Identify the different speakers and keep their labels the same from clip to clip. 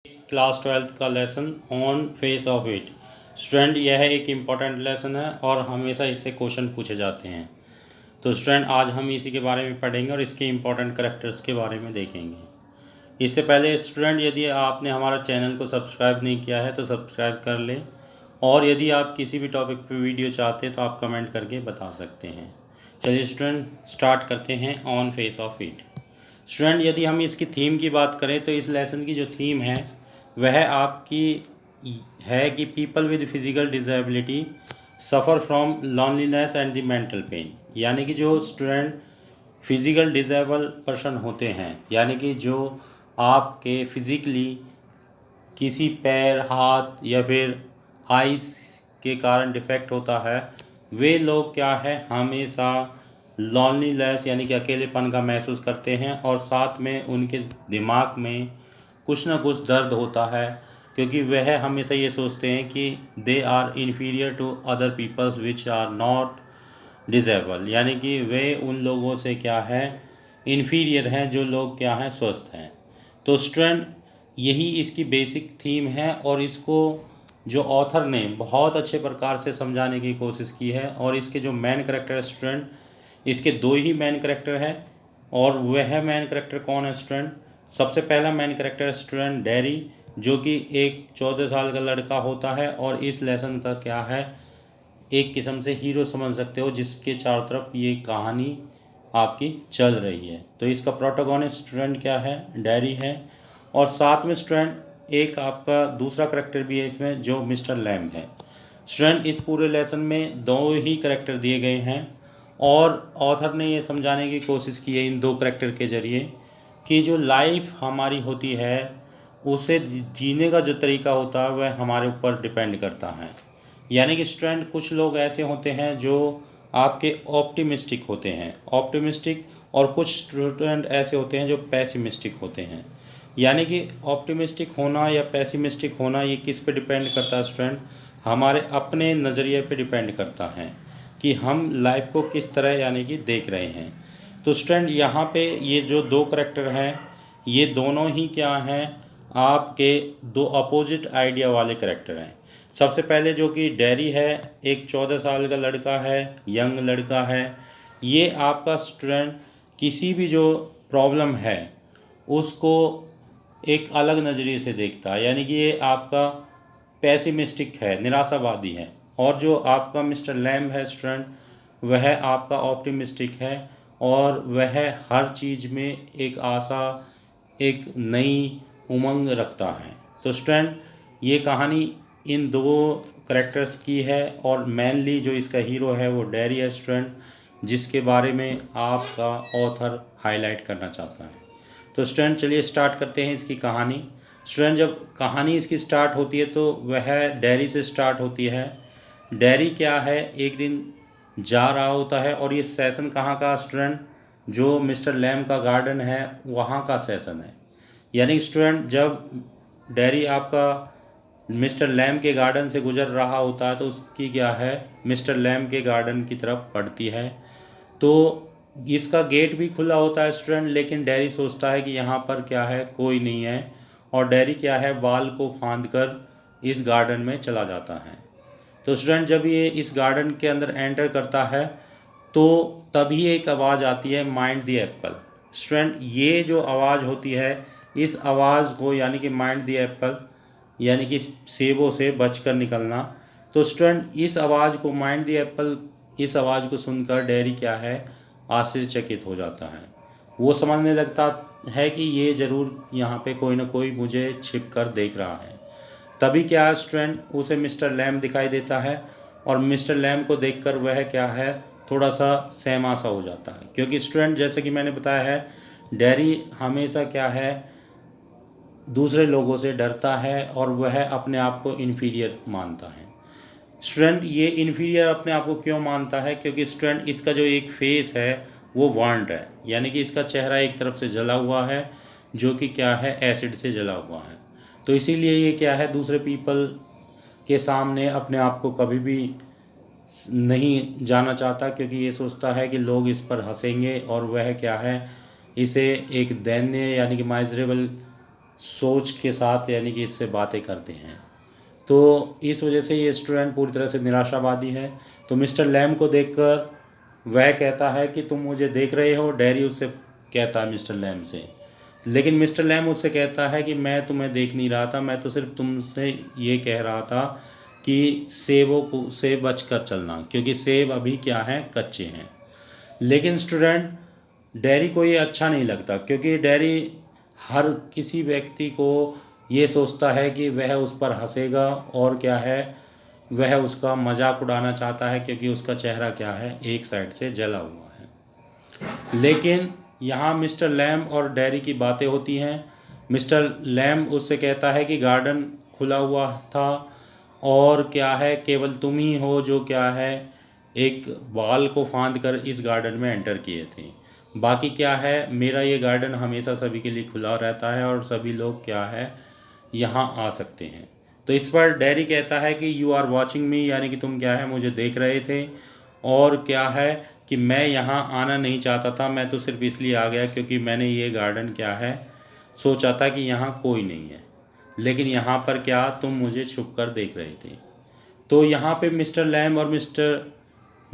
Speaker 1: Class 12th का lesson on face of it. Student, यह एक इम्पॉर्टेंट लेसन है और हमेशा इससे क्वेश्चन पूछे जाते हैं। तो स्टूडेंट, आज हम इसी के बारे में पढ़ेंगे और इसके इम्पॉर्टेंट करैक्टर्स के बारे में देखेंगे। इससे पहले स्टूडेंट, यदि आपने हमारा चैनल को सब्सक्राइब नहीं किया है तो सब्सक्राइब कर लें, और यदि आप किसी भी टॉपिक पर वीडियो चाहते हैं तो आप कमेंट करके बता सकते हैं। चलिए स्टूडेंट, स्टार्ट करते हैं on face of it. Student, यदि हम इसकी थीम की बात करें तो इस लेसन की जो थीम है वह आपकी है कि people with physical disability suffer from loneliness and the mental pen. यानी कि जो स्टूडेंट फिज़िकल डिसेबल पर्सन होते हैं, यानी कि जो आपके फिज़िकली किसी पैर, हाथ या फिर आइस के कारण डिफेक्ट होता है, वे लोग क्या है हमेशा लॉनलीनेस यानी कि अकेलेपन का महसूस करते हैं, और साथ में उनके दिमाग में कुछ ना कुछ दर्द होता है, क्योंकि वह हमेशा ये सोचते हैं कि they are inferior to other peoples which are not disable. यानी कि वे उन लोगों से क्या है इन्फीरियर हैं जो लोग क्या हैं स्वस्थ हैं। तो स्टूडेंट, यही इसकी बेसिक थीम है और इसको जो ऑथर ने बहुत अच्छे प्रकार से समझाने की कोशिश की है। और इसके जो मेन करेक्टर स्टूडेंट, इसके दो ही मेन करेक्टर हैं, और वह मेन करेक्टर कौन है स्टूडेंट? सबसे पहला मेन करेक्टर स्टूडेंट डेरी, जो कि एक 14 साल का लड़का होता है और इस लेसन का क्या है एक किस्म से हीरो समझ सकते हो, जिसके चारों तरफ ये कहानी आपकी चल रही है। तो इसका प्रोटोगोनिस्ट स्टूडेंट क्या है? डेरी है। और साथ में स्टूडेंट एक आपका दूसरा करेक्टर भी है इसमें, जो मिस्टर लैम्ब है। स्टूडेंट, इस पूरे लेसन में दो ही करेक्टर दिए गए हैं, और ऑथर ने ये समझाने की कोशिश की है इन दो करेक्टर के ज़रिए कि जो लाइफ हमारी होती है उसे जीने का जो तरीका होता है वह हमारे ऊपर डिपेंड करता है। यानी कि स्टूडेंट, कुछ लोग ऐसे होते हैं जो आपके ऑप्टिमिस्टिक होते हैं, ऑप्टिमिस्टिक, और कुछ स्टूडेंट ऐसे होते हैं जो पैसिमिस्टिक होते हैं। यानी कि ऑप्टिमिस्टिक होना या पैसिमिस्टिक होना ये किस पे डिपेंड करता है स्टूडेंट? हमारे अपने नज़रिए पे डिपेंड करता है कि हम लाइफ को किस तरह यानी कि देख रहे हैं। तो स्टूडेंट, यहाँ पे ये जो दो करेक्टर हैं ये दोनों ही क्या हैं आपके दो अपोजिट आइडिया वाले करेक्टर हैं। सबसे पहले जो कि डेरी है, एक 14 साल का लड़का है, यंग लड़का है। ये आपका स्टूडेंट किसी भी जो प्रॉब्लम है उसको एक अलग नज़रिए से देखता है, यानी कि ये आपका पैसिमिस्टिक है, निराशावादी है। और जो आपका मिस्टर लैम्ब है स्टूडेंट, वह आपका ऑप्टिमिस्टिक है, और वह हर चीज़ में एक आशा, एक नई उमंग रखता है। तो स्टूडेंट, ये कहानी इन दो करेक्टर्स की है, और मेनली जो इसका हीरो है वो डेरी है स्टूडेंट, जिसके बारे में आपका ऑथर हाईलाइट करना चाहता है। तो स्टूडेंट, चलिए स्टार्ट करते हैं इसकी कहानी। स्टूडेंट, जब कहानी इसकी स्टार्ट होती है तो वह डेरी से स्टार्ट होती है। डेरी क्या है एक दिन जा रहा होता है, और ये सेशन कहाँ का स्टूडेंट? जो मिस्टर लैम का गार्डन है वहाँ का सेशन है। यानी स्टूडेंट, जब डेरी आपका मिस्टर लैम के गार्डन से गुजर रहा होता है तो उसकी क्या है मिस्टर लैम के गार्डन की तरफ पड़ती है। तो इसका गेट भी खुला होता है स्टूडेंट, लेकिन डेरी सोचता है कि यहाँ पर क्या है कोई नहीं है, और डेरी क्या है बाल को फांद कर इस गार्डन में चला जाता है। तो स्टूडेंट, जब ये इस गार्डन के अंदर एंटर करता है तो तभी एक आवाज़ आती है, माइंड द एप्पल। स्टूडेंट, ये जो आवाज़ होती है इस आवाज़ को यानी कि माइंड द एप्पल यानी कि सेबों से बचकर निकलना। तो स्टूडेंट, इस आवाज़ को माइंड द एप्पल, इस आवाज़ को सुनकर डेरी क्या है आश्चर्यचकित हो जाता है। वो समझने लगता है कि ये ज़रूर यहाँ पे कोई ना कोई मुझे छिप कर देख रहा है। तभी क्या है स्टूडेंट, उसे मिस्टर लैम दिखाई देता है, और मिस्टर लैम को देखकर वह क्या है थोड़ा सा सहमा सा हो जाता है, क्योंकि स्टूडेंट जैसे कि मैंने बताया है डेरी हमेशा क्या है दूसरे लोगों से डरता है, और वह अपने आप को इन्फीरियर मानता है। स्टूडेंट, ये इन्फीरियर अपने आप को क्यों मानता है? क्योंकि स्टूडेंट इसका जो एक फेस है वो बर्न्ड है, यानी कि इसका चेहरा एक तरफ से जला हुआ है, जो कि क्या है एसिड से जला हुआ है। तो इसीलिए ये क्या है दूसरे पीपल के सामने अपने आप को कभी भी नहीं जाना चाहता, क्योंकि ये सोचता है कि लोग इस पर हंसेंगे, और वह क्या है इसे एक दैन्य यानी कि माइजरेबल सोच के साथ यानी कि इससे बातें करते हैं। तो इस वजह से ये स्टूडेंट पूरी तरह से निराशावादी है। तो मिस्टर लैम को देखकर वह कहता है कि तुम मुझे देख रहे हो। डैरी उससे कहता है मिस्टर लैम से, लेकिन मिस्टर लैम उससे कहता है कि मैं तुम्हें देख नहीं रहा था, मैं तो सिर्फ तुमसे ये कह रहा था कि सेबों को से बच कर चलना, क्योंकि सेब अभी क्या हैं, कच्चे हैं। लेकिन स्टूडेंट डैरी को ये अच्छा नहीं लगता, क्योंकि डैरी हर किसी व्यक्ति को ये सोचता है कि वह उस पर हंसेगा और क्या है, वह उसका मजाक उड़ाना चाहता है, क्योंकि उसका चेहरा क्या है, एक साइड से जला हुआ है। लेकिन यहाँ मिस्टर लैम और डैरी की बातें होती हैं। मिस्टर लैम उससे कहता है कि गार्डन खुला हुआ था और क्या है, केवल तुम ही हो जो क्या है, एक बाल को फांद कर इस गार्डन में एंटर किए थे। बाकी क्या है, मेरा ये गार्डन हमेशा सभी के लिए खुला रहता है और सभी लोग क्या है, यहाँ आ सकते हैं। तो इस पर डैरी कहता है कि यू आर वॉचिंग मी, यानी कि तुम क्या है, मुझे देख रहे थे। और क्या है कि मैं यहाँ आना नहीं चाहता था, मैं तो सिर्फ इसलिए आ गया क्योंकि मैंने ये गार्डन क्या है, सोचा था कि यहाँ कोई नहीं है। लेकिन यहाँ पर क्या, तुम मुझे छुप कर देख रहे थे। तो यहाँ पे मिस्टर लैम और मिस्टर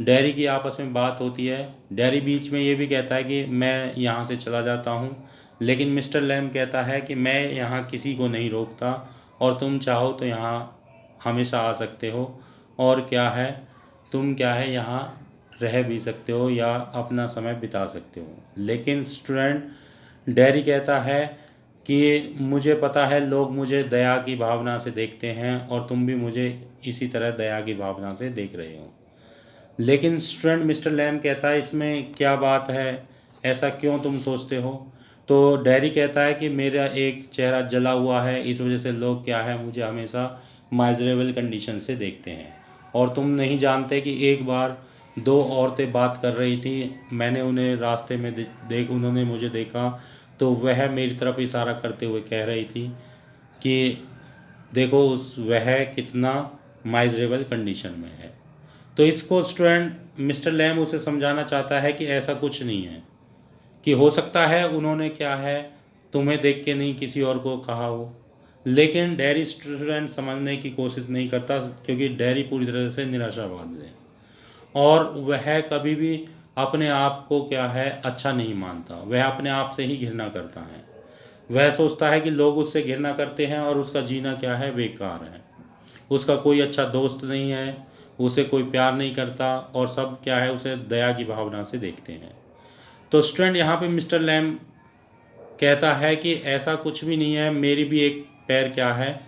Speaker 1: डैरी की आपस में बात होती है। डैरी बीच में ये भी कहता है कि मैं यहाँ से चला जाता हूँ, लेकिन मिस्टर लैम कहता है कि मैं यहाँ किसी को नहीं रोकता और तुम चाहो तो यहाँ हमेशा आ सकते हो, और क्या है, तुम क्या है, यहाँ रह भी सकते हो या अपना समय बिता सकते हो। लेकिन स्टूडेंट डैरी कहता है कि मुझे पता है लोग मुझे दया की भावना से देखते हैं और तुम भी मुझे इसी तरह दया की भावना से देख रहे हो। लेकिन स्टूडेंट मिस्टर लैम कहता है इसमें क्या बात है, ऐसा क्यों तुम सोचते हो। तो डैरी कहता है कि मेरा एक चेहरा जला हुआ है, इस वजह से लोग क्या है, मुझे हमेशा माइजरेबल कंडीशन से देखते हैं। और तुम नहीं जानते कि एक बार दो औरतें बात कर रही थी, मैंने उन्हें रास्ते में देख उन्होंने मुझे देखा, तो वह मेरी तरफ इशारा करते हुए कह रही थी कि देखो उस वह कितना माइजरेबल कंडीशन में है। तो इसको स्टूडेंट मिस्टर लैम उसे समझाना चाहता है कि ऐसा कुछ नहीं है, कि हो सकता है उन्होंने क्या है, तुम्हें देख के नहीं किसी और को कहा हो। लेकिन डैरी स्टूडेंट समझने की कोशिश नहीं करता, क्योंकि डैरी पूरी तरह से निराशावाद है और वह कभी भी अपने आप को क्या है, अच्छा नहीं मानता। वह अपने आप से ही घृणा करता है। वह सोचता है कि लोग उससे घृणा करते हैं और उसका जीना क्या है, बेकार है। उसका कोई अच्छा दोस्त नहीं है, उसे कोई प्यार नहीं करता और सब क्या है, उसे दया की भावना से देखते हैं। तो स्टूडेंट यहाँ पे मिस्टर लैम कहता है कि ऐसा कुछ भी नहीं है, मेरी भी एक पैर क्या है,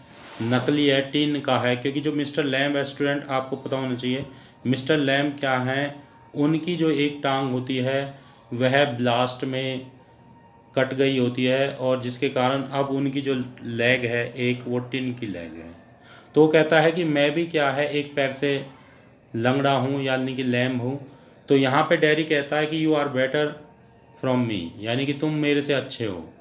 Speaker 1: नकली है, टीन का है। क्योंकि जो मिस्टर लैम है स्टूडेंट, आपको पता होना चाहिए, मिस्टर लैम क्या है, उनकी जो एक टांग होती है वह ब्लास्ट में कट गई होती है, और जिसके कारण अब उनकी जो लेग है एक, वो टिन की लेग है। तो वो कहता है कि मैं भी क्या है, एक पैर से लंगड़ा हूँ, यानी कि लैम हूँ। तो यहाँ पे डैरी कहता है कि you are better from me, यानी कि तुम मेरे से अच्छे हो।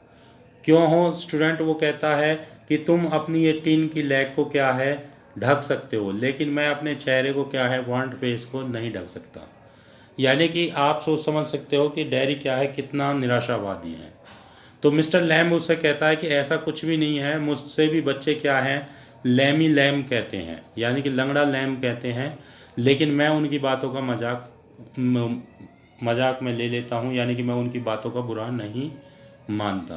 Speaker 1: क्यों हो स्टूडेंट, वो कहता है कि तुम अपनी ये टीन की लेग को क्या है, ढक सकते हो, लेकिन मैं अपने चेहरे को क्या है, फ्रंट फेस को नहीं ढक सकता। यानी कि आप सोच समझ सकते हो कि डैरी क्या है, कितना निराशावादी है। तो मिस्टर लैम उससे कहता है कि ऐसा कुछ भी नहीं है, मुझसे भी बच्चे क्या हैं, लैमी लैम कहते हैं, यानी कि लंगड़ा लैम कहते हैं। लेकिन मैं उनकी बातों का मजाक में ले लेता हूँ, यानी कि मैं उनकी बातों का बुरा नहीं मानता।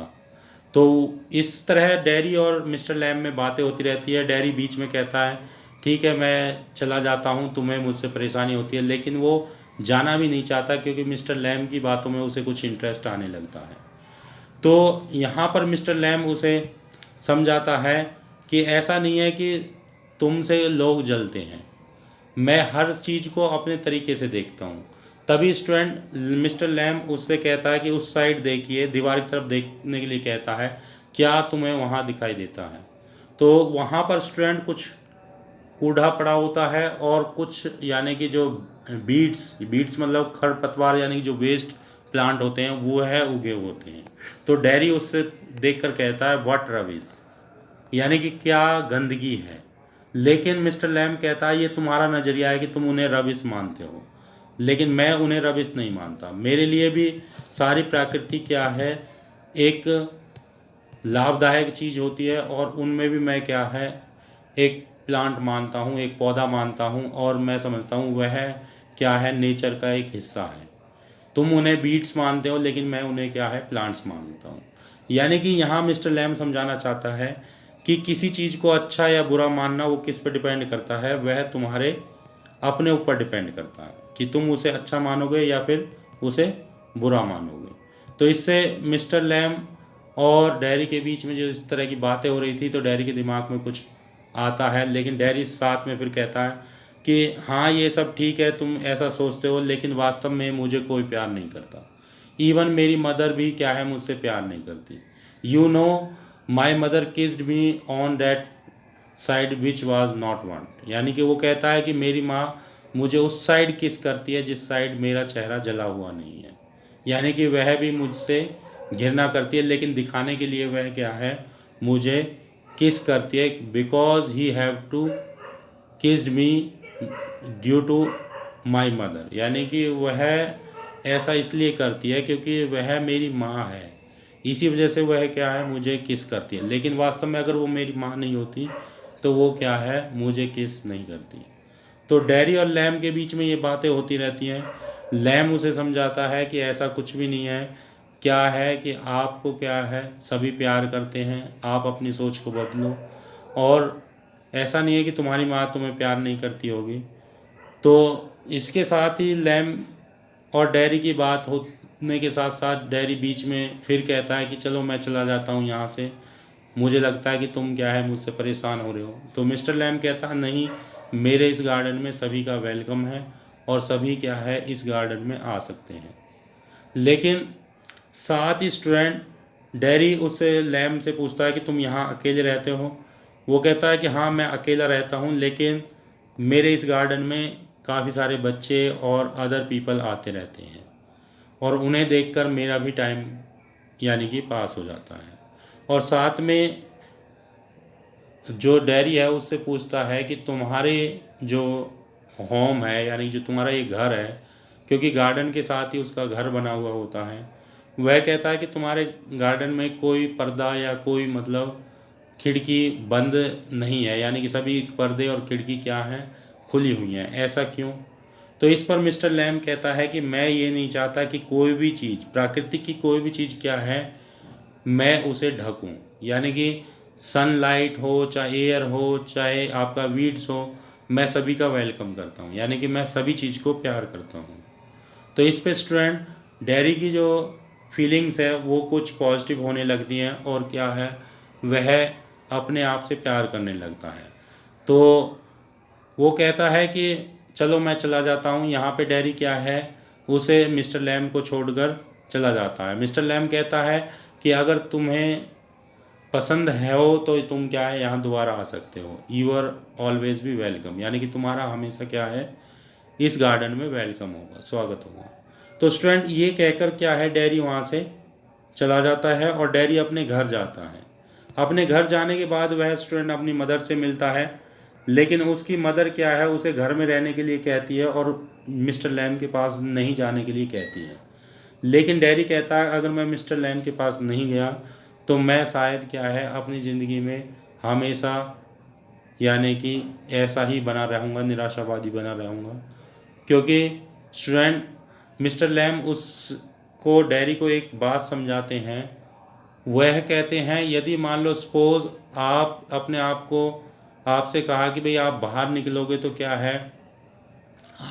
Speaker 1: तो इस तरह डैरी और मिस्टर लैम में बातें होती रहती है। डैरी बीच में कहता है ठीक है मैं चला जाता हूँ, तुम्हें मुझसे परेशानी होती है, लेकिन वो जाना भी नहीं चाहता, क्योंकि मिस्टर लैम की बातों में उसे कुछ इंटरेस्ट आने लगता है। तो यहाँ पर मिस्टर लैम उसे समझाता है कि ऐसा नहीं है कि तुमसे लोग जलते हैं, मैं हर चीज़ को अपने तरीके से देखता हूँ। तभी स्टूडेंट मिस्टर लैम उससे कहता है कि उस साइड देखिए, दीवार की तरफ देखने के लिए कहता है, क्या तुम्हें वहाँ दिखाई देता है। तो वहाँ पर स्टूडेंट कुछ कूड़ा पड़ा होता है और कुछ यानी कि जो बीड्स बीड्स मतलब खरपतवार, यानी कि जो वेस्ट प्लांट होते हैं वो है उगे होते हैं। तो डैरी उससे देखकर कहता है व्हाट रविश, यानी कि क्या गंदगी है। लेकिन मिस्टर लैम कहता है ये तुम्हारा नज़रिया है कि तुम उन्हें रविश मानते हो, लेकिन मैं उन्हें रविश नहीं मानता। मेरे लिए भी सारी प्रकृति क्या है, एक लाभदायक चीज़ होती है, और उनमें भी मैं क्या है एक प्लांट मानता हूँ, एक पौधा मानता हूँ, और मैं समझता हूँ वह क्या है नेचर का एक हिस्सा है। तुम उन्हें बीट्स मानते हो, लेकिन मैं उन्हें क्या है प्लांट्स मानता हूँ। यानी कि यहाँ मिस्टर लैम समझाना चाहता है कि किसी चीज़ को अच्छा या बुरा मानना वो किस पर डिपेंड करता है, वह तुम्हारे अपने ऊपर डिपेंड करता है कि तुम उसे अच्छा मानोगे या फिर उसे बुरा मानोगे। तो इससे मिस्टर लैम और डैरी के बीच में जो इस तरह की बातें हो रही थी, तो डैरी के दिमाग में कुछ आता है, लेकिन डैरी साथ में फिर कहता है कि हाँ ये सब ठीक है, तुम ऐसा सोचते हो, लेकिन वास्तव में मुझे कोई प्यार नहीं करता। इवन मेरी मदर भी क्या है मुझसे प्यार नहीं करती। You know my mother kissed me on that side which was not want. यानी कि वो कहता है कि मेरी माँ मुझे उस साइड किस करती है जिस साइड मेरा चेहरा जला हुआ नहीं है। यानी कि वह भी मुझसे घृणा करती है, लेकिन दिखाने के लिए वह क्या है मुझे किस करती है, because he have to kissed me due to my mother. यानी कि वह ऐसा इसलिए करती है क्योंकि वह मेरी माँ है, इसी वजह से वह क्या है मुझे किस करती है। लेकिन वास्तव में अगर वो मेरी माँ नहीं होती तो वो क्या है मुझे किस नहीं करती। तो डैरी और लैम के बीच में ये बातें होती रहती हैं। लैम उसे समझाता है कि ऐसा कुछ भी नहीं है, क्या है कि आपको क्या है सभी प्यार करते हैं, आप अपनी सोच को बदलो, और ऐसा नहीं है कि तुम्हारी माँ तुम्हें प्यार नहीं करती होगी। तो इसके साथ ही लैम और डैरी की बात होने के साथ साथ डैरी बीच में फिर कहता है कि चलो मैं चला जाता हूँ यहाँ से, मुझे लगता है कि तुम क्या है मुझसे परेशान हो रहे हो। तो मिस्टर लैम कहता है नहीं, मेरे इस गार्डन में सभी का वेलकम है, और सभी क्या है इस गार्डन में आ सकते हैं। लेकिन साथ ही स्टूडेंट डैरी उससे लैम से पूछता है कि तुम यहाँ अकेले रहते हो। वो कहता है कि हाँ मैं अकेला रहता हूँ, लेकिन मेरे इस गार्डन में काफ़ी सारे बच्चे और अदर पीपल आते रहते हैं, और उन्हें देखकर मेरा भी टाइम यानी कि पास हो जाता है। और साथ में जो डैरी है उससे पूछता है कि तुम्हारे जो होम है यानी जो तुम्हारा ये घर है, क्योंकि गार्डन के साथ ही उसका घर बना हुआ होता है, वह कहता है कि तुम्हारे गार्डन में कोई पर्दा या कोई मतलब खिड़की बंद नहीं है, यानी कि सभी पर्दे और खिड़की क्या हैं खुली हुई हैं, ऐसा क्यों। तो इस पर मिस्टर लैम कहता है कि मैं ये नहीं चाहता कि कोई भी चीज़, प्राकृतिक की कोई भी चीज़ क्या है मैं उसे ढकूं। यानी कि सनलाइट हो, चाहे एयर हो, चाहे आपका वीड्स हो, मैं सभी का वेलकम करता हूं, यानी कि मैं सभी चीज़ को प्यार करता हूं। तो इस पे स्टूडेंट डैरी की जो फीलिंग्स है वो कुछ पॉजिटिव होने लगती हैं, और क्या है वह अपने आप से प्यार करने लगता है। तो वो कहता है कि चलो मैं चला जाता हूँ। यहाँ पे डैरी क्या है उसे मिस्टर लैम को छोड़कर चला जाता है। मिस्टर लैम कहता है कि अगर तुम्हें पसंद है हो तो तुम क्या है यहाँ दोबारा आ सकते हो, यू आर ऑलवेज भी वेलकम। यानी कि तुम्हारा हमेशा क्या है इस गार्डन में वेलकम होगा, स्वागत होगा। तो स्टूडेंट ये कहकर क्या है डैरी वहाँ से चला जाता है, और डैरी अपने घर जाता है। अपने घर जाने के बाद वह स्टूडेंट अपनी मदर से मिलता है, लेकिन उसकी मदर क्या है उसे घर में रहने के लिए कहती है और मिस्टर लैम के पास नहीं जाने के लिए कहती है। लेकिन डैरी कहता है अगर मैं मिस्टर लैम के पास नहीं गया तो मैं शायद क्या है अपनी ज़िंदगी में हमेशा यानी कि ऐसा ही बना रहूँगा, निराशावादी बना रहूँगा। क्योंकि स्टूडेंट मिस्टर लैम उसको डैरी को एक बात समझाते हैं। वह कहते हैं यदि मान लो सपोज आप अपने आप को आपसे कहा कि भाई आप बाहर निकलोगे तो क्या है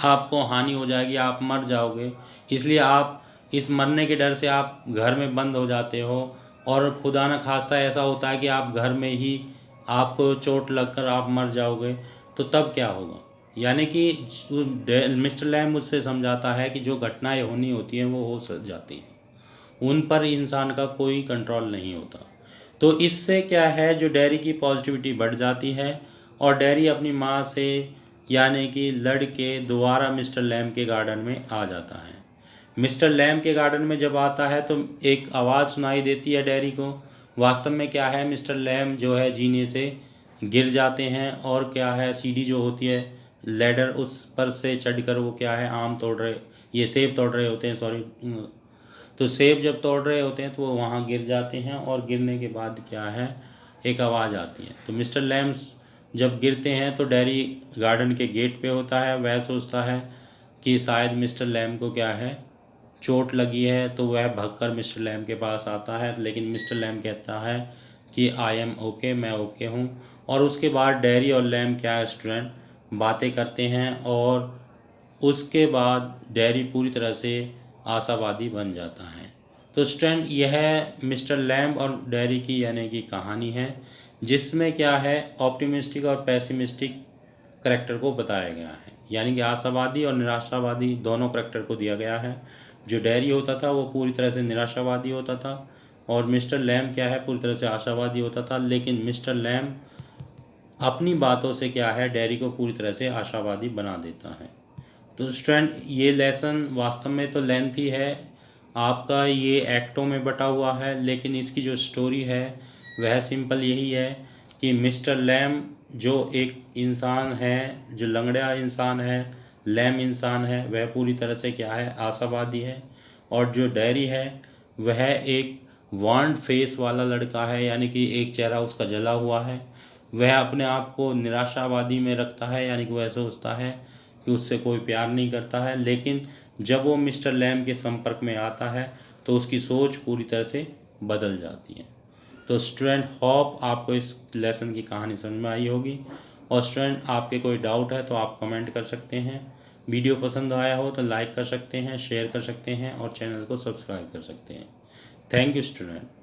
Speaker 1: आपको हानि हो जाएगी, आप मर जाओगे, इसलिए आप इस मरने के डर से आप घर में बंद हो जाते हो, और खुदा न खास्ता ऐसा होता है कि आप घर में ही आपको चोट लगकर आप मर जाओगे, तो तब क्या होगा। यानी कि मिस्टर लैम मुझसे समझाता है कि जो घटनाएं होनी होती हैं वो हो जाती हैं, उन पर इंसान का कोई कंट्रोल नहीं होता। तो इससे क्या है जो डैरी की पॉजिटिविटी बढ़ जाती है, और डैरी अपनी माँ से यानी कि लड़ के दोबारा मिस्टर लैम के गार्डन में आ जाता है। मिस्टर लैम के गार्डन में जब आता है तो एक आवाज़ सुनाई देती है डैरी को। वास्तव में क्या है मिस्टर लैम जो है जीने से गिर जाते हैं, और क्या है सीढ़ी जो होती है लैडर उस पर से चढ़कर वो क्या है आम तोड़ रहे, ये सेब तोड़ रहे होते हैं, सॉरी। तो सेब जब तोड़ रहे होते हैं तो वो वहाँ गिर जाते हैं और गिरने के बाद क्या है, एक आवाज़ आती है। तो मिस्टर लैम्स जब गिरते हैं तो डेरी गार्डन के गेट पे होता है। वह सोचता है कि शायद मिस्टर लैम को क्या है, चोट लगी है, तो वह भागकर मिस्टर लैम के पास आता है। लेकिन मिस्टर लैम कहता है कि आई एम ओके, मैं ओके हूँ। और उसके बाद डेरी और लैम क्या है स्टूडेंट बातें करते हैं और उसके बाद डेरी पूरी तरह से आशावादी बन जाता है। तो स्टूडेंट यह मिस्टर लैम्ब और डेरी की यानी कि कहानी है, जिसमें क्या है ऑप्टिमिस्टिक और पैसिमिस्टिक करैक्टर को बताया गया है, यानी कि आशावादी और निराशावादी दोनों करैक्टर को दिया गया है। जो डेरी होता था वो पूरी तरह से निराशावादी होता था और मिस्टर लैम्ब क्या है पूरी तरह से आशावादी होता था। लेकिन मिस्टर लैम्ब अपनी बातों से क्या है डेरी को पूरी तरह से आशावादी बना देता है। तो स्टूडेंट ये लेसन वास्तव में तो लेंथी है, आपका ये एक्टों में बटा हुआ है, लेकिन इसकी जो स्टोरी है वह सिंपल यही है कि मिस्टर लैम जो एक इंसान है, जो लंगड़ा इंसान है, लैम इंसान है, वह पूरी तरह से क्या है आशावादी है। और जो डेरी है वह एक वांड फेस वाला लड़का है, यानी कि एक चेहरा उसका जला हुआ है। वह अपने आप को निराशावादी में रखता है, यानी कि वह सोचता है कि उससे कोई प्यार नहीं करता है। लेकिन जब वो मिस्टर लैम के संपर्क में आता है तो उसकी सोच पूरी तरह से बदल जाती है। तो स्टूडेंट होप आपको इस लेसन की कहानी समझ में आई होगी। और स्टूडेंट आपके कोई डाउट है तो आप कमेंट कर सकते हैं। वीडियो पसंद आया हो तो लाइक कर सकते हैं, शेयर कर सकते हैं और चैनल को सब्सक्राइब कर सकते हैं। Thank you student.